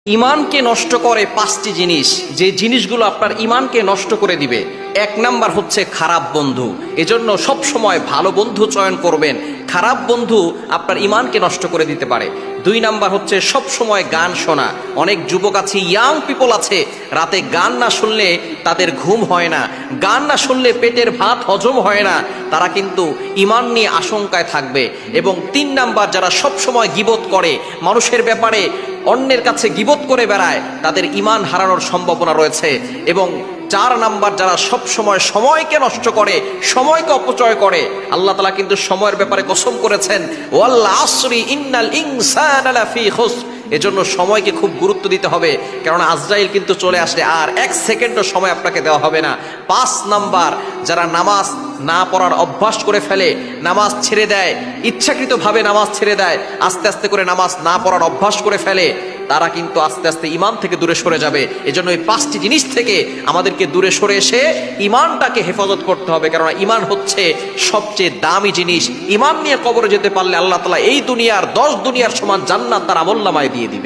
ইমানকে নষ্ট করে পাঁচটি জিনিস, যে জিনিসগুলো আপনার ইমানকে নষ্ট করে দিবে। এক নাম্বার হচ্ছে খারাপ বন্ধু। এজন্য সব সময় ভালো বন্ধু চয়ন করবেন, খারাপ বন্ধু আপনার ইমানকে নষ্ট করে দিতে পারে। দুই নাম্বার হচ্ছে সব সময় গান শোনা। অনেক যুবক আছে, ইয়াং পিপল আছে, রাতে গান না শুনলে তাদের ঘুম হয় না, গান না শুনলে পেটের ভাত হজম হয় না, তারা কিন্তু ইমান নিয়ে আশঙ্কায় থাকবে। এবং তিন নাম্বার, যারা সব সময় গীবত করে, মানুষের ব্যাপারে অন্যের কাছে গীবত করে বেড়ায়, তাদের ইমান হারানোর সম্ভাবনা রয়েছে। এবং চার নাম্বার, যারা সব সময় সময়কে নষ্ট করে, সময়কে অপচয় করে। আল্লাহ তাআলা কিন্তু সময়ের ব্যাপারে কসম করেছেন, ওয়াল আসরি ইন্নাল ইনসানা লাফি খুসর। এজন্য সময়কে খুব গুরুত্ব দিতে হবে, কেননা আজরাইল কিন্তু চলে আসলে আর এক সেকেন্ডও সময় আপনাকে দেওয়া হবে না। পাঁচ নাম্বার, যারা নামাজ না পড়ার অভ্যাস করে ফেলে, নামাজ ছেড়ে দেয়, ইচ্ছাকৃতভাবে নামাজ ছেড়ে দেয়, আস্তে আস্তে করে নামাজ না পড়ার অভ্যাস করে ফেলে, তারা কিন্তু আস্তে আস্তে ইমান থেকে দূরে সরে যাবে। এজন্য এই পাঁচটি জিনিস থেকে আমাদেরকে দূরে সরে এসে ইমানটাকে হেফাজত করতে হবে, কেননা ইমান হচ্ছে সবচেয়ে দামি জিনিস। ইমান নিয়ে কবরে যেতে পারলে আল্লাহ তাআলা এই দুনিয়ার 10 দুনিয়ার সমান জান্নাত তার আমলনামায় দিয়ে দিবে।